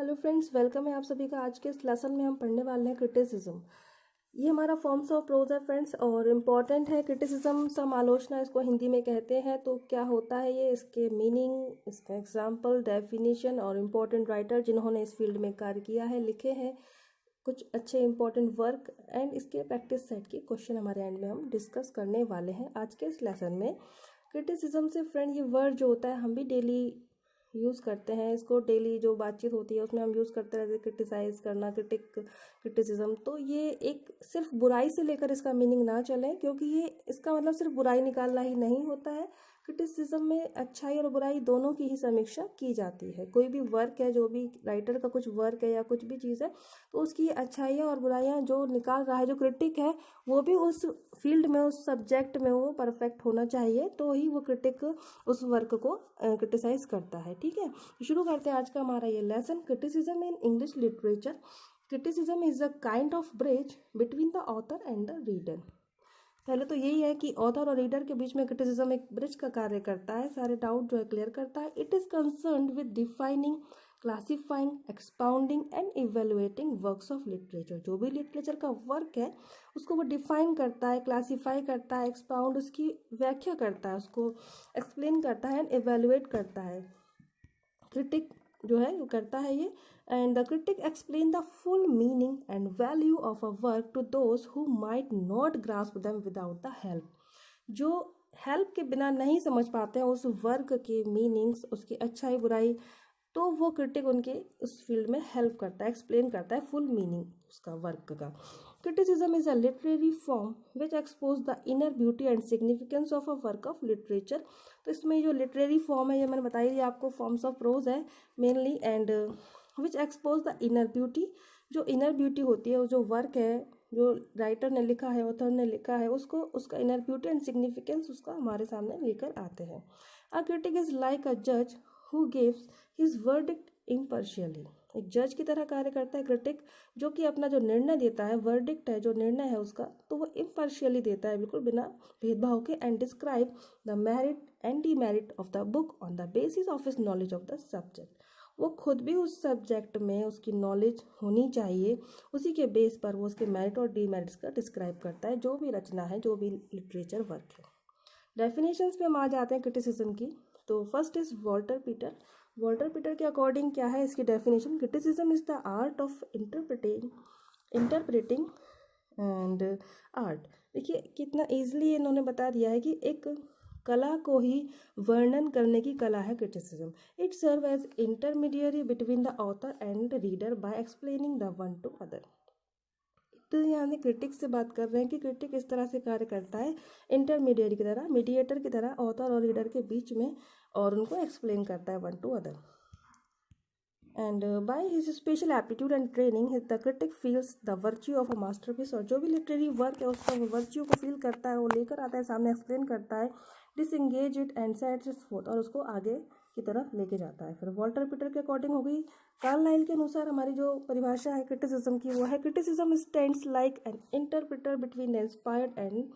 Hello friends, welcome है आप सभी का। आज के इस लेसन में हम पढ़ने वाले हैं क्रिटिसिज्म। ये हमारा फॉर्म्स ऑफ प्रोज है फ्रेंड्स और इम्पॉर्टेंट है। क्रिटिसिज्म समालोचना इसको हिंदी में कहते हैं। तो क्या होता है ये, इसके मीनिंग, इसका एग्जाम्पल, डेफिनेशन और इम्पॉर्टेंट राइटर जिन्होंने इस फील्ड में कार्य किया है लिखे हैं कुछ अच्छे इंपॉर्टेंट वर्क एंड इसके प्रैक्टिस सेट के क्वेश्चन हमारे एंड में हम डिस्कस करने वाले हैं आज के इस लेसन में। क्रिटिसिज्म से फ्रेंड ये वर्ड जो होता है हम भी डेली यूज़ करते हैं इसको। डेली जो बातचीत होती है उसमें हम यूज़ करते रहते हैं, क्रिटिसाइज करना, क्रिटिसिज्म। तो ये एक सिर्फ बुराई से लेकर इसका मीनिंग ना चले, क्योंकि ये इसका मतलब सिर्फ बुराई निकालना ही नहीं होता है। क्रिटिसिज्म में अच्छाई और बुराई दोनों की ही समीक्षा की जाती है। कोई भी वर्क है, जो भी राइटर का कुछ वर्क है या कुछ भी चीज़ है, तो उसकी अच्छाइयाँ और बुराइयाँ जो निकाल रहा है, जो क्रिटिक है, वो भी उस फील्ड में, उस सब्जेक्ट में वो परफेक्ट होना चाहिए, तो ही वो क्रिटिक उस वर्क को क्रिटिसाइज करता है। ठीक है, शुरू करते हैं आज का हमारा ये lesson. Criticism in English literature. Criticism is a kind of bridge between the author and the reader. पहले तो यही है कि ऑथर और रीडर के बीच में क्रिटिसिज्म एक ब्रिज का कार्य करता है, सारे डाउट जो है क्लियर करता है। It is concerned with defining, classifying, expounding and evaluating works of literature. जो भी लिटरेचर का वर्क है उसको वो डिफाइन करता है, क्लासीफाई करता है, एक्सपाउंड उसकी व्याख्या करता है, उसको एक्सप्लेन करता है एंड इवेलुएट करता है। क्रिटिक जो है वो करता है ये। And the critic explain the full meaning and value of a work to those who might not grasp them without the help. जो हेल्प के बिना नहीं समझ पाते हैं उस वर्क के मीनिंग्स, उसकी अच्छाई बुराई, तो वो क्रिटिक उनके उस फील्ड में हेल्प करता है, एक्सप्लेन करता है फुल मीनिंग उसका वर्क का। Criticism is a literary form which expose the inner beauty and significance of a work of literature. तो इसमें जो लिटरेरी फॉर्म है, ये मैंने बताई थी आपको, फॉर्म्स ऑफ प्रोज है mainly, and which expose the inner beauty. जो इनर ब्यूटी होती है, जो वर्क है, जो राइटर ने लिखा है, ऑथर ने लिखा है, उसको उसका इनर ब्यूटी एंड सिग्निफिकेंस उसका हमारे सामने लेकर आते हैं। A critic is like a जज who gives his verdict impartially. एक जज की तरह कार्य करता है क्रिटिक, जो कि अपना जो निर्णय देता है, वर्डिक्ट है, जो निर्णय है उसका, तो वो इम्पार्शियली देता है, बिल्कुल बिना भेदभाव के। And describe the merit and demerit of the book on the basis of his knowledge of the subject. वो खुद भी उस सब्जेक्ट में उसकी नॉलेज होनी चाहिए, उसी के बेस पर वो उसके मेरिट और डीमेरिट्स का डिस्क्राइब करता है, जो भी रचना है, जो भी लिटरेचर वर्क है। डेफिनेशंस पे हम आ जाते हैं क्रिटिसिज्म की। तो first is Walter Peter. Walter Peter के अकॉर्डिंग क्या है इसकी definition? Criticism is the art of interpreting and art. देखिए कितना इजीली इन्होंने बता दिया है कि एक कला को ही वर्णन करने की कला है criticism. It serve as intermediary between the author and reader by explaining the one to other. तो यहाँ से क्रिटिक से बात कर रहे हैं कि क्रिटिक इस तरह से कार्य करता है, इंटरमीडिएट की तरह, मीडिएटर की तरह ऑथर और रीडर के बीच में, और उनको एक्सप्लेन करता है one to other. And by his special aptitude and training the critic feels the virtue of a masterpiece. और जो भी लिटरेरी वर्क है उसका वो वर्च्यू को फील करता है, वो लेकर आता है सामने, एक्सप्लेन करता है, disengage it and sets it fourth, और उसको आगे की तरफ लेके जाता है। फिर वॉल्टर पीटर के अकॉर्डिंग हो गई। कार्लाइल के अनुसार हमारी जो परिभाषा है क्रिटिसिज्म की वो है, criticism stands like an interpreter between inspired and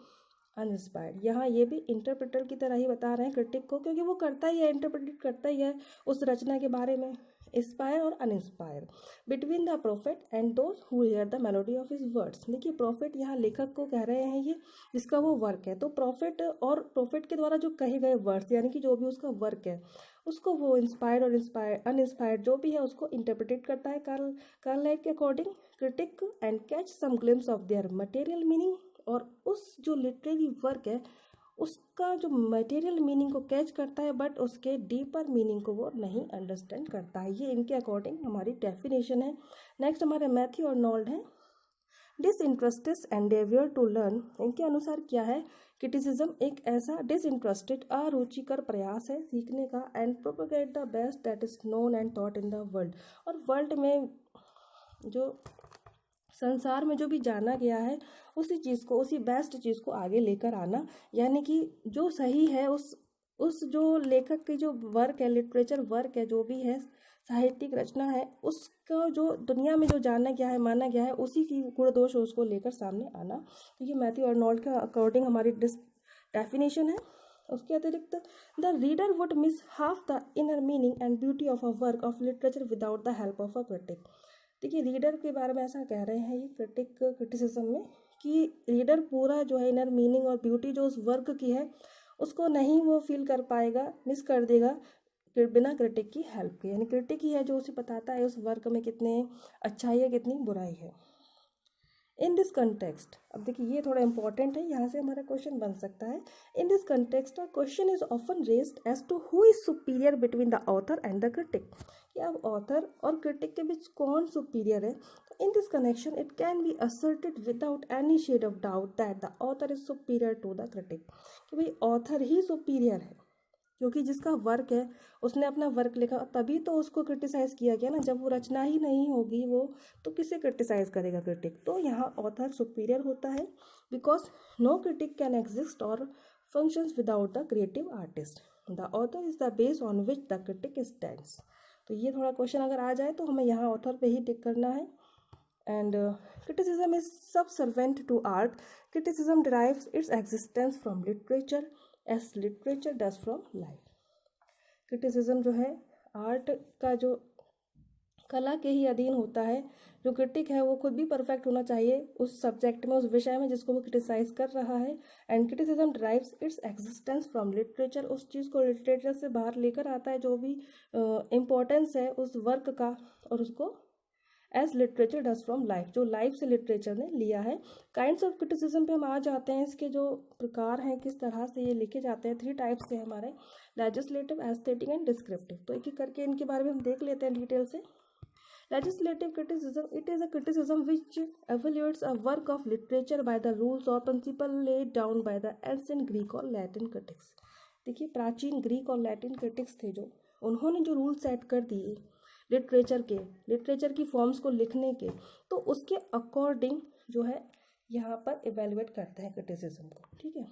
uninspired. यहाँ ये भी इंटरप्रेटर की तरह ही बता रहे हैं क्रिटिक को, क्योंकि वो करता ही है, इंटरप्रेट करता ही है उस रचना के बारे में, इंस्पायर और uninspire. Between the prophet and those who hear the melody of his words. देखिए प्रॉफिट यहाँ लेखक को कह रहे हैं, ये जिसका वो वर्क है, तो प्रॉफिट और प्रॉफिट के द्वारा जो कहे गए वर्ड्स, यानी कि जो भी उसका वर्क है, उसको वो इंस्पायर्ड और अनइंस्पायर्ड जो भी है उसको इंटरप्रेट करता है कार्लाइल के according. Critic and catch some glimpse of their material meaning. और उस जो लिटरेरी वर्क है उसका जो मटेरियल मीनिंग को कैच करता है, बट उसके डीपर मीनिंग को वो नहीं अंडरस्टैंड करता है। ये इनके अकॉर्डिंग हमारी डेफिनेशन है। नेक्स्ट हमारे मैथ्यू अर्नोल्ड है। Disinterested endeavour to learn. इनके अनुसार क्या है? क्रिटिसिज्म एक ऐसा डिसइंटरेस्टेड, अरुचिकर प्रयास है सीखने का, and propagate the best that is known and thought in the world. और वर्ल्ड में, जो संसार में जो भी जाना गया है, उसी चीज़ को, उसी बेस्ट चीज़ को आगे लेकर आना, यानी कि जो सही है उस जो लेखक की जो वर्क है, लिटरेचर वर्क है, जो भी है, साहित्यिक रचना है, उसका जो दुनिया में जो जाना गया है, माना गया है, उसी की गुण दोष उसको लेकर सामने आना। तो ये मैथ्यू अर्नोल्ड के अकॉर्डिंग हमारी डेफिनेशन है। उसके अतिरिक्त the reader would miss half the inner meaning and beauty of a work of literature without the help of a critic. देखिए रीडर के बारे में ऐसा कह रहे हैं ये क्रिटिसिज्म में कि रीडर पूरा जो है इनर मीनिंग और ब्यूटी जो उस वर्क की है उसको नहीं वो फील कर पाएगा, मिस कर देगा बिना क्रिटिक की हेल्प के। यानी क्रिटिक ही है जो उसे बताता है उस वर्क में कितने अच्छाई है कितनी बुराई है। इन दिस कंटेक्स्ट, अब देखिए ये थोड़ा इंपॉर्टेंट है, यहाँ से हमारा क्वेश्चन बन सकता है। In this context a question is often raised as to who is superior between the author and the critic, कि अब ऑथर और क्रिटिक के बीच कौन सुपीरियर है। तो in this connection it can be asserted without any shade of doubt that the author is superior to the critic, कि भाई author he superior है, क्योंकि जिसका वर्क है उसने अपना वर्क लिखा तभी तो उसको क्रिटिसाइज किया गया ना। जब वो रचना ही नहीं होगी वो तो किसे क्रिटिसाइज करेगा क्रिटिक। तो यहाँ ऑथर सुपीरियर होता है because no critic can exist और functions without the creative artist. The author is the base on which the critic stands. तो ये थोड़ा क्वेश्चन अगर आ जाए तो हमें यहाँ ऑथर पे ही टिक करना है। And criticism is subservient to art. Criticism derives its existence from literature as literature does from life. Criticism जो है आर्ट का जो कला के ही अधीन होता है। जो क्रिटिक है वो खुद भी परफेक्ट होना चाहिए उस सब्जेक्ट में, उस विषय में जिसको वो क्रिटिसाइज कर रहा है। And criticism drives its existence from literature, उस चीज़ को लिटरेचर से बाहर लेकर आता है जो भी इम्पोर्टेंस है उस वर्क का, और उसको as literature does from life, जो लाइफ से लिटरेचर ने लिया है। काइंड्स ऑफ क्रिटिसिज्म पे हम आ जाते हैं, इसके जो प्रकार हैं किस तरह से ये लिखे जाते हैं। 3 टाइप्स से हमारे, लेजिस्लेटिव, एस्थेटिक एंड डिस्क्रिप्टिव। तो एक एक करके इनके बारे में हम देख लेते हैं डिटेल से। Legislative criticism, it is a criticism which evaluates a work of literature by the rules और principle laid down by the ancient Greek और लैटिन क्रिटिक्स। देखिए प्राचीन ग्रीक और लैटिन क्रिटिक्स थे जो, उन्होंने जो रूल सेट कर दिए लिटरेचर की फॉर्म्स को लिखने के, तो उसके अकॉर्डिंग जो है यहाँ पर इवेल्युएट करते हैं क्रिटिसिज्म को। ठीक है,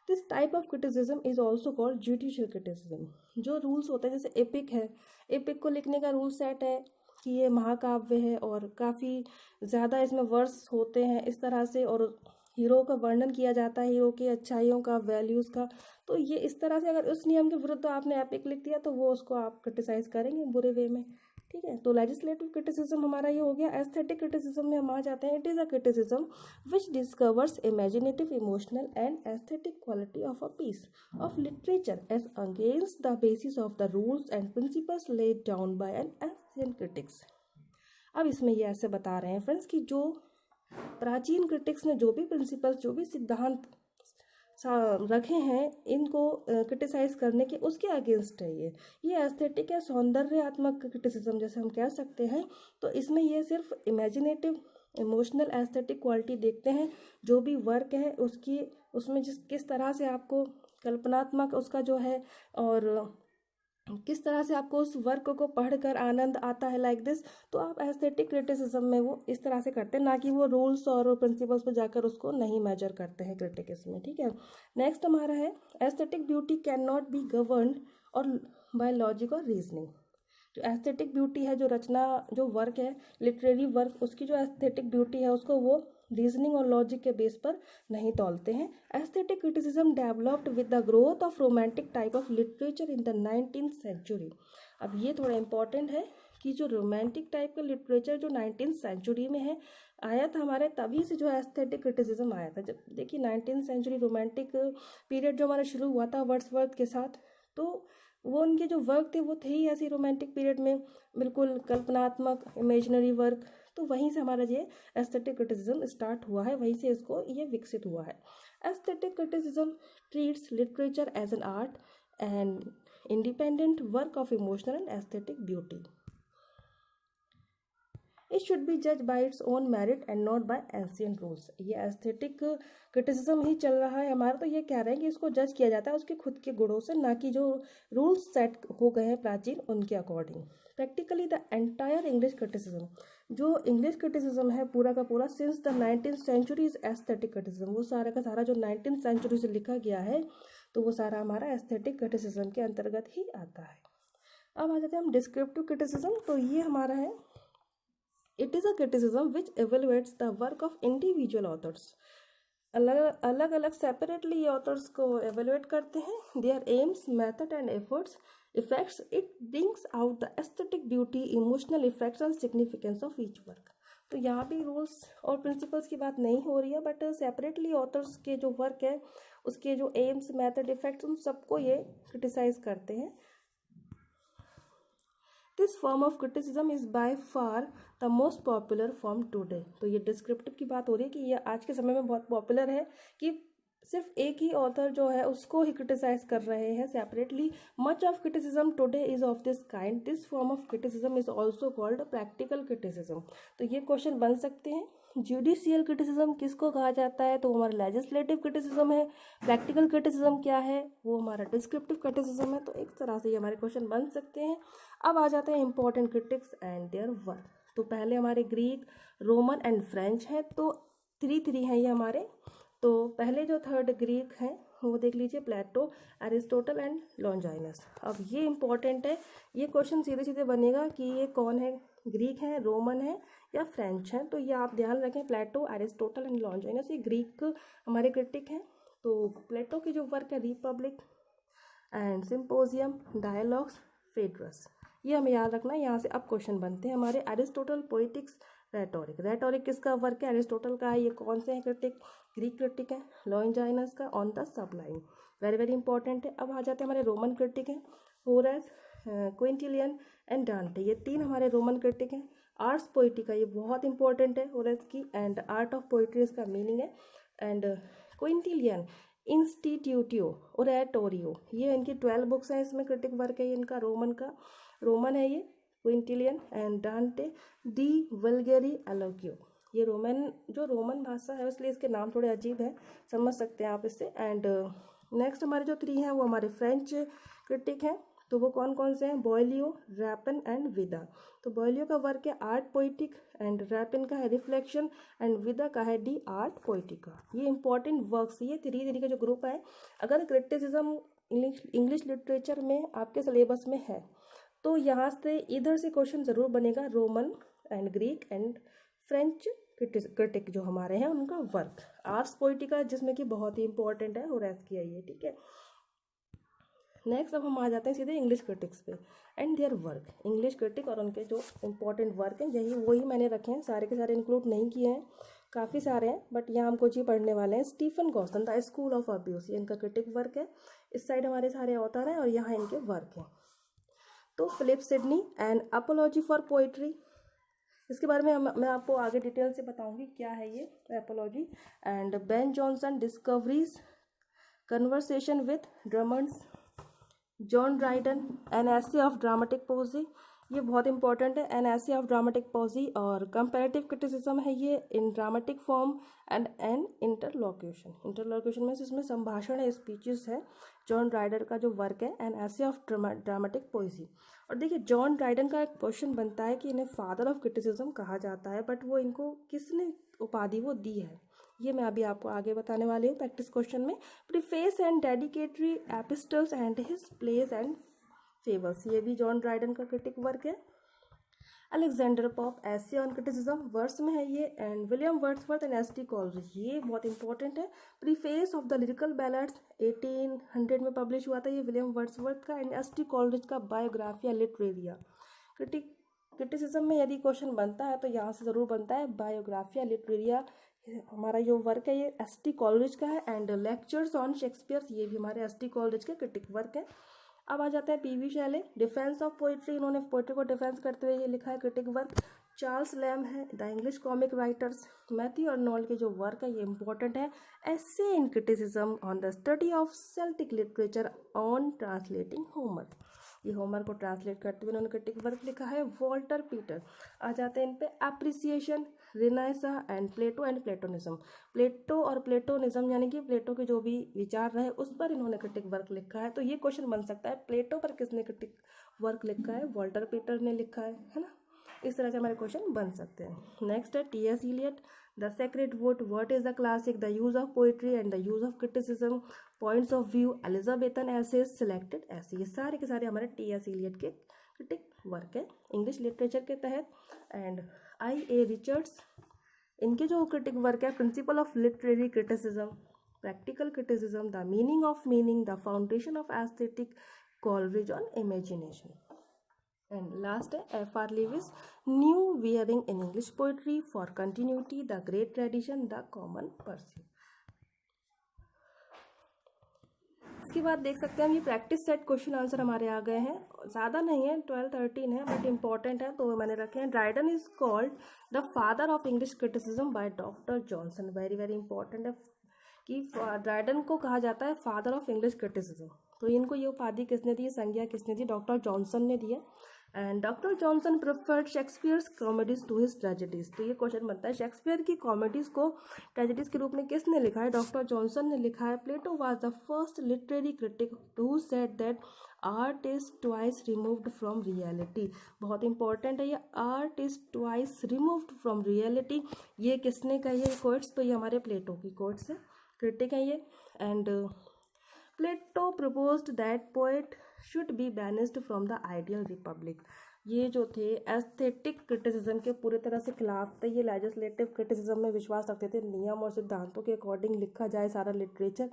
this type of criticism is also called judicial criticism. जो रूल्स होते हैं जैसे एपिक है, एपिक को लिखने का रूल सेट है कि ये महाकाव्य है और काफ़ी ज़्यादा इसमें वर्स होते हैं इस तरह से, और हीरो का वर्णन किया जाता है, हीरो की अच्छाइयों का, वैल्यूज़ का। तो ये इस तरह से अगर उस नियम के विरुद्ध आपने एपिक लिख दिया तो वो उसको आप क्रिटिसाइज करेंगे बुरे वे में। ठीक है, तो लेजिस्लेटिव क्रिटिसिज्म हमारा ये हो गया। एस्थेटिक क्रिटिसिज्म में हम आ जाते हैं। It is a criticism which discovers imaginative, emotional and aesthetic quality of a piece of literature as against the basis of the rules and principles laid down by an ancient critics. अब इसमें ये ऐसे बता रहे हैं friends कि जो प्राचीन क्रिटिक्स ने जो भी प्रिंसिपल्स, जो भी सिद्धांत रखे हैं इनको क्रिटिसाइज करने के, उसके अगेंस्ट है ये एस्थेटिक है, सौंदर्यात्मक क्रिटिसिज्म जैसे हम कह सकते हैं। तो इसमें ये सिर्फ इमेजिनेटिव, इमोशनल, एस्थेटिक क्वालिटी देखते हैं। जो भी वर्क है उसकी, उसमें किस तरह से आपको कल्पनात्मक उसका जो है, और किस तरह से आपको उस वर्क को पढ़कर आनंद आता है, लाइक दिस। तो आप एस्थेटिक क्रिटिसिज्म में वो इस तरह से करते हैं, ना कि वो रूल्स और प्रिंसिपल्स पर जाकर उसको नहीं मेजर करते हैं क्रिटिक इसमें। ठीक है, नेक्स्ट हमारा है aesthetic beauty can not be governed और बाय लॉजिक और रीजनिंग। जो एस्थेटिक ब्यूटी है, जो रचना, जो वर्क है, लिटरेरी वर्क, उसकी जो एस्थेटिक ब्यूटी है उसको वो रीजनिंग और लॉजिक के बेस पर नहीं तौलते हैं। Aesthetic criticism developed with the growth of romantic type of literature in the 19th century. अब ये थोड़ा इंपॉर्टेंट है कि जो रोमांटिक टाइप का लिटरेचर जो 19th सेंचुरी में है आया था हमारे, तभी से जो एस्थेटिक क्रिटिसिज्म आया था। जब देखिए 19th सेंचुरी रोमांटिक पीरियड जो हमारा शुरू हुआ था वर्ड्सवर्थ के साथ, तो वो उनके जो वर्क थे वो थे ही ऐसे रोमांटिक पीरियड में, बिल्कुल कल्पनात्मक, इमेजिनरी वर्क। तो वहीं से हमारा ये एस्थेटिक क्रिटिसिज्म स्टार्ट हुआ है, वहीं से इसको ये विकसित हुआ है। Aesthetic criticism treats literature as an art and independent work of emotional and aesthetic beauty. It should be जज by its own merit and not by ancient rules. ये एस्थेटिक क्रिटिसिज्म ही चल रहा है हमारा, तो ये कह रहे हैं कि इसको जज किया जाता है उसके खुद के गुणों से, ना कि जो रूल्स सेट हो गए हैं प्राचीन उनके according. Practically the entire English criticism, जो इंग्लिश क्रिटिसिज्म है पूरा का पूरा since the 19th century is aesthetic criticism. वो सारा का सारा जो 19th सेंचुरी से लिखा गया है तो वो सारा हमारा एस्थेटिक क्रिटिसिज्म के अंतर्गत ही आता है। अब आ जाते हैं हम डिस्क्रिप्टिव क्रिटिसिज्म। तो ये हमारा है, it is a criticism which evaluates the work of individual authors अलग अलग अलग सेपरेटली ये ऑथर्स को एवेलुएट करते हैं their aims method and efforts effects it brings out the aesthetic beauty emotional effects and significance of each work. तो यहाँ भी रूल्स और प्रिंसिपल्स की बात नहीं हो रही है, बट सेपरेटली ऑथर्स के जो वर्क है उसके जो एम्स मेथड इफेक्ट्स उन सबको ये क्रिटिसाइज करते हैं। This form of criticism is by far the most popular form today. तो ये डिस्क्रिप्टिव की बात हो रही है कि ये आज के समय में बहुत पॉपुलर है कि सिर्फ एक ही ऑथर जो है उसको ही क्रिटिसाइज कर रहे हैं separately. Much of criticism today is of this kind. This form of criticism is also called practical criticism. तो ये क्वेश्चन बन सकते हैं। जुडिशियल क्रिटिसिज्म किसको कहा जाता है? तो वो हमारा लेजिस्लेटिव क्रिटिसिज्म है। प्रैक्टिकल क्रिटिसिज्म क्या है? वो हमारा डिस्क्रिप्टिव क्रिटिसिज्म है। तो एक तरह से ये हमारे क्वेश्चन बन सकते हैं। अब आ जाते हैं important critics and their work. तो पहले हमारे ग्रीक, रोमन एंड फ्रेंच हैं। तो 3 हैं ये हमारे। तो पहले जो थर्ड ग्रीक हैं वो देख लीजिए, प्लेटो, एरिस्टोटल एंड लॉन्जाइनस। अब ये इंपॉर्टेंट है, ये क्वेश्चन सीधे सीधे बनेगा कि ये कौन है, ग्रीक है, रोमन है या फ्रेंच है। तो ये आप ध्यान रखें, प्लेटो, एरिस्टोटल एंड लॉन्जाइनस, ये ग्रीक हमारे क्रिटिक हैं। तो प्लेटो की जो वर्क है रिपब्लिक एंड सिम्पोजियम, डायलॉग्स, फेड्रस, ये हमें याद रखना है। यहाँ से अब क्वेश्चन बनते हैं हमारे। Aristotle, poetics, rhetoric. रेटोरिक किसका वर्क है? एरिस्टोटल का है। ये कौन से हैं क्रिटिक? ग्रीक क्रिटिक है। लॉन्जाइनस का on the सबलाइन, very very important है। अब आ जाते हैं हमारे रोमन क्रिटिक हैं, होरेस, क्विंटिलियन एंड डांटे। ये 3 हमारे रोमन क्रिटिक हैं। आर्ट्स पोइटिका, ये बहुत इंपॉर्टेंट है होरेस की, एंड आर्ट ऑफ पोइट्री इसका मीनिंग है। एंड क्विंटिलियन, इंस्टीट्यूटियो, ओरेटोरियो, ये इनकी 12 बुक्स हैं। इसमें क्रिटिक वर्क है ये इनका, रोमन है ये, क्विंटिलियन। एंड डांटे, दी वल्गेरी एलोक्यो, ये रोमन भाषा है इसलिए इसके नाम थोड़े अजीब हैं, समझ सकते हैं आप इससे। एंड नेक्स्ट हमारे जो 3 हैं वो हमारे फ्रेंच क्रिटिक हैं। तो वो कौन कौन से हैं? बॉयलियो, रैपन एंड विदा। तो बॉयलियो का वर्क है आर्ट पोइटिक, एंड रैपन का है रिफ्लेक्शन, एंड विदा का है डी आर्ट पोइटिका। ये इंपॉर्टेंट वर्क्स, ये 3 का जो ग्रुप है। अगर क्रिटिसिज्म इंग्लिश लिटरेचर में आपके सिलेबस में है तो यहाँ से इधर से क्वेश्चन ज़रूर बनेगा, Roman and Greek and French critic जो हमारे हैं उनका वर्क। आर्ट्स पोइटिका जिसमें कि बहुत ही इंपॉर्टेंट है, होरेस की है ये, ठीक है। नेक्स्ट अब हम आ जाते हैं सीधे इंग्लिश क्रिटिक्स पे and their work. English critic और उनके जो इंपॉर्टेंट वर्क हैं वही मैंने रखे हैं, सारे के सारे इंक्लूड नहीं किए हैं, काफ़ी सारे हैं, बट यहाँ हम कुछ ही पढ़ने वाले हैं। Stephen Gosson, the school of abuse, ये इनका क्रिटिक वर्क है। इस साइड हमारे सारे ऑथर हैं और यहाँ इनके वर्क हैं। तो Philip Sidney, an apology for poetry, इसके बारे में मैं आपको आगे डिटेल से बताऊंगी क्या है ये apology. And Ben Jonson, discoveries, conversation with Drummonds, John Dryden, an essay of dramatic poesy, ये बहुत इंपॉर्टेंट है, an essay of dramatic poesy. और कंपैरेटिव क्रिटिसिज्म है ये इन dramatic form and an interlocution में इसमें संभाषण है, स्पीचेस है। जॉन ड्राइडन का जो वर्क है an essay of dramatic poesy. और देखिए जॉन ड्राइडन का एक क्वेश्चन बनता है कि इन्हें फादर ऑफ क्रिटिसिज्म कहा जाता है, बट वो इनको किसने उपाधि वो दी है, ये मैं अभी आपको आगे बताने वाली हूँ प्रैक्टिस क्वेश्चन में। Preface and dedicatory epistles and his place and favours, ये भी जॉन ड्राइडन का क्रिटिक वर्क है। Alexander Pope, essay on criticism, words में है ये। And William Wordsworth and S T. Coleridge, ये बहुत इंपॉर्टेंट है। Preface of the lyrical ballads 1800 में पब्लिश हुआ था ये विलियम वर्ड्सवर्थ का। And S T. कॉलरिज का बायोग्राफिया लिटरेरिया। क्रिटिसिज्म में यदि क्वेश्चन बनता है तो यहाँ से ज़रूर बनता है बायोग्राफिया लिटरेरिया। हमारा जो वर्क है ये एस.टी. कॉलरिज का है। एंड लेक्चर्स ऑन शेक्सपियर, ये भी हमारे एस.टी. कॉलरिज के क्रिटिक वर्क है। अब आ जाता है P V. Shelley, defence of poetry, इन्होंने पोइट्री को डिफेंस करते हुए ये लिखा है क्रिटिक वर्क। चार्ल्स लैम है, the English comic writers. Matthew Arnold के जो वर्क है ये इंपॉर्टेंट है, essay in criticism on the study of Celtic literature on translating Homer, ये होमर को ट्रांसलेट करते हुए उन्होंने क्रिटिक वर्क लिखा है। वॉल्टर पीटर, आ जाते हैं इन पे, appreciation, Renaissance and Plato and Platonism. Plato और प्लेटोनिज्म यानी कि प्लेटो के जो भी विचार रहे उस पर इन्होंने क्रिटिक वर्क लिखा है। तो ये क्वेश्चन बन सकता है, प्लेटो पर किसने क्रिटिक वर्क लिखा है? वॉल्टर पीटर ने लिखा है ना। इस तरह से हमारे क्वेश्चन बन सकते हैं। नेक्स्ट है T S. Eliot, the sacred wood, what is the classic, the use of poetry and the use of criticism, points of view, Elizabethan essays, selected essay, ये सारे के सारे हमारे टी.एस. इलियट के क्रिटिक वर्क है इंग्लिश लिटरेचर के तहत। And I A. Richards, इनके जो क्रिटिक वर्क है, principle of literary criticism, practical criticism, the meaning of meaning, the foundation of aesthetic, Coleridge on imagination. And last है F.R. Lewis, new wearing in English poetry for continuity, the great tradition, the common pursuit. इसके बाद देख सकते हैं हम, ये practice set question answer हमारे आ गए हैं, ज़्यादा नहीं है, 12-13 है, बट इंपॉर्टेंट है तो मैंने रखे हैं। Dryden is called the father of English criticism by doctor Johnson. Very very important है कि ड्राइडन को कहा जाता है फादर ऑफ इंग्लिश क्रिटिसिज्म। तो इनको ये उपाधि किसने दी, संज्ञा किसने दी, डॉक्टर जॉनसन ने दिया। And doctor Johnson preferred Shakespeare's comedies to his tragedies. तो ये क्वेश्चन बनता है, शेक्सपियर की कॉमेडीज को ट्रेजेडीज के रूप में किसने लिखा है, डॉक्टर जॉनसन ने लिखा है। Plato was the first literary critic who said that art is twice removed from reality. बहुत इंपॉर्टेंट है ये, art is twice removed from reality. ये किसने कही है कोट्स, तो ये हमारे प्लेटो की कोट्स है, क्रिटिक है ये। And Plato proposed that poet should be banished from the ideal republic. ये जो थे एस्थेटिक क्रिटिसिज्म के पूरी तरह से खिलाफ थे, ये लेजिस्लेटिव क्रिटिसिज्म में विश्वास रखते थे, नियम और सिद्धांतों के अकॉर्डिंग लिखा जाए सारा लिटरेचर।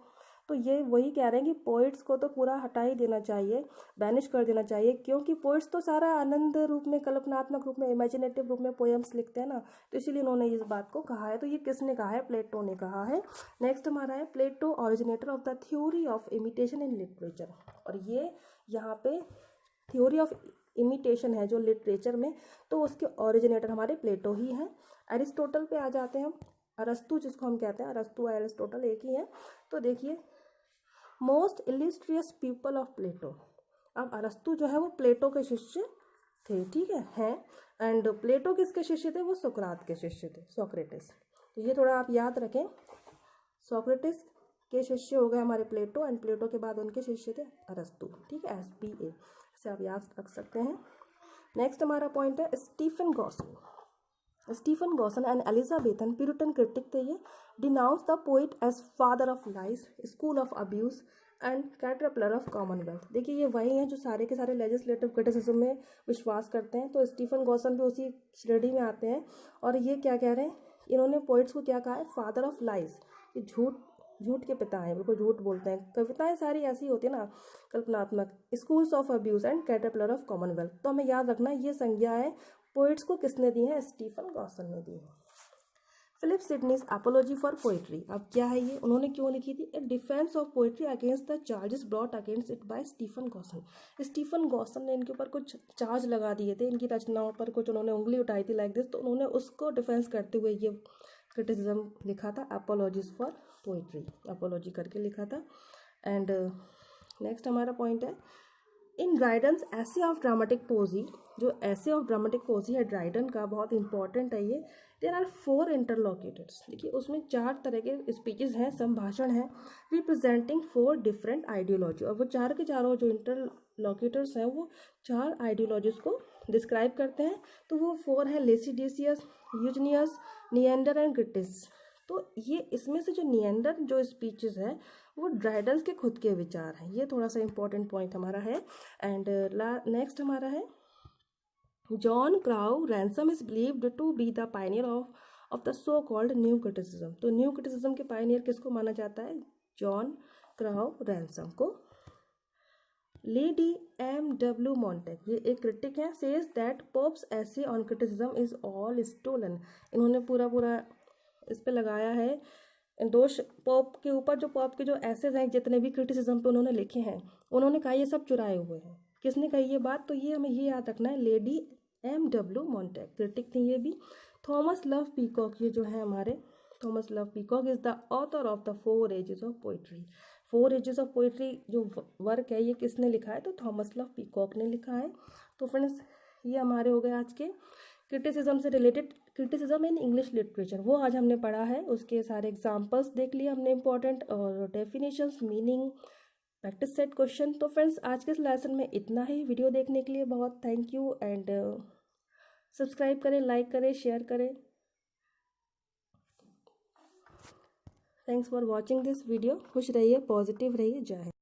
तो ये वही कह रहे हैं कि पोइट्स को तो पूरा हटा ही देना चाहिए, बैनिश कर देना चाहिए, क्योंकि पोइट्स तो सारा आनंद रूप में, कल्पनात्मक रूप में, इमेजिनेटिव रूप में पोएम्स लिखते हैं ना, तो इसीलिए उन्होंने इस बात को कहा है। तो ये किसने कहा है, प्लेटो ने कहा है। नेक्स्ट हमारा है, Plato originator of the theory of imitation in literature. और ये यहाँ पे थ्योरी ऑफ इमिटेशन है जो लिटरेचर में, तो उसके ओरिजिनेटर हमारे प्लेटो ही हैं। एरिस्टोटल पे आ जाते हैं हम, अरस्तु जिसको हम कहते हैं, अरस्तु और एरिस्टोटल एक ही है। तो देखिए, मोस्ट इलिस्ट्रियस पीपल ऑफ प्लेटो। अब अरस्तु जो है वो प्लेटो के शिष्य थे, ठीक है, हैं। एंड प्लेटो किसके शिष्य थे, वो सोक्रात के शिष्य थे, सोक्रेटिस। तो ये थोड़ा आप याद रखें, सोक्रेटिस के शिष्य हो गए हमारे प्लेटो, एंड प्लेटो के बाद उनके शिष्य थे अरस्तु, ठीक है, SPA से आप याद रख सकते हैं। नेक्स्ट हमारा पॉइंट है Stephen Gosson. Stephen Gosson and Elizabethan Puritan critic थे ये, denounce the poet as father of lies, school of abuse and caterpillar of commonwealth. देखिए ये वही हैं जो सारे के सारे लेजिस्लेटिव क्रिटिसिज्म में विश्वास करते हैं, तो स्टीफन गॉसन भी उसी श्रेणी में आते हैं। और ये क्या कह रहे हैं, इन्होंने पोइट्स को क्या कहा है, फादर ऑफ लाइज, ये झूठ के पिता हैं, बिल्कुल झूठ बोलते हैं। कविताएं सारी ऐसी होती है ना, कल्पनात्मक। Schools of abuse and caterpillar of commonwealth, तो हमें याद रखना ये संज्ञा है पोइट्स को किसने दी है, स्टीफन गॉसन ने दी है। Philip Sidney's apology for poetry, अब क्या है ये, उन्होंने क्यों लिखी थी, a defence of poetry against the charges brought against it by Stephen Gosson. Stephen Gosson ने इनके ऊपर कुछ चार्ज लगा दिए थे, इनकी रचनाओं पर कुछ उन्होंने उंगली उठाई थी लाइक दिस, तो उन्होंने उसको डिफेंस करते हुए ये क्रिटिसिज्म लिखा था, एपोलॉजीज फॉर पोइट्री, एपोलॉजी करके लिखा था। एंड नेक्स्ट हमारा पॉइंट है इन ड्राइडन्स एसे ऑफ ड्रामेटिक पोजी, जो एसे ऑफ ड्रामेटिक पोजी है ड्राइडन का, बहुत इंपॉर्टेंट है ये। देयर आर 4 इंटरलोक्यूटर्स, देखिए उसमें 4 तरह के स्पीचेस हैं, संभाषण हैं, रिप्रेजेंटिंग 4 डिफरेंट आइडियोलॉजी। और वो चार के चारों जो इंटरलोक्यूटर्स हैं वो 4 आइडियोलॉजीज को डिस्क्राइब करते हैं। तो वो 4 है, लेसिडियस, यूजनियस, निएंडर एंड क्रिटिस। तो ये इसमें से जो निएंडर जो स्पीचेस है वो ड्राइडन्स के खुद के विचार हैं, ये थोड़ा सा इंपॉर्टेंट पॉइंट हमारा है। एंड नेक्स्ट हमारा है John Crowe Ransom is believed to be the pioneer of the so called new criticism. तो न्यू क्रिटिसिज्म के पायनियर किसको माना जाता है, जॉन क्राउ रैंसम को। Lady M.W. मॉन्टेक, ये एक क्रिटिक है, says that Pope's essay on criticism is all stolen. इन्होंने पूरा इस पे लगाया है दोष पॉप के ऊपर, जो पॉप के जो एसेज हैं जितने भी क्रिटिसिज्म पे उन्होंने लिखे हैं, उन्होंने कहा ये सब चुराए हुए हैं। किसने कही ये बात, तो ये हमें ये याद रखना है, लेडी M.W. मॉन्टेक क्रिटिक थी ये भी। थॉमस लव पीकॉक, ये जो है हमारे Thomas Love Peacock is the author of the 4 ages of poetry. 4 ages of poetry जो वर्क है ये किसने लिखा है, तो थॉमस लव पीकॉक ने लिखा है। तो फ्रेंड्स ये हमारे हो गए आज के क्रिटिसिज्म से related, criticism in English literature, वो आज हमने पढ़ा है, उसके सारे एग्जांपल्स देख लिए हमने इंपॉर्टेंट, और definitions, meaning, practice set question. तो फ्रेंड्स आज के इस लेसन में इतना ही। वीडियो देखने के लिए बहुत थैंक यू, एंड सब्सक्राइब करें, लाइक करें, शेयर करें। Thanks for watching this video. खुश रहिए, पॉजिटिव रहिए, जय हिंद।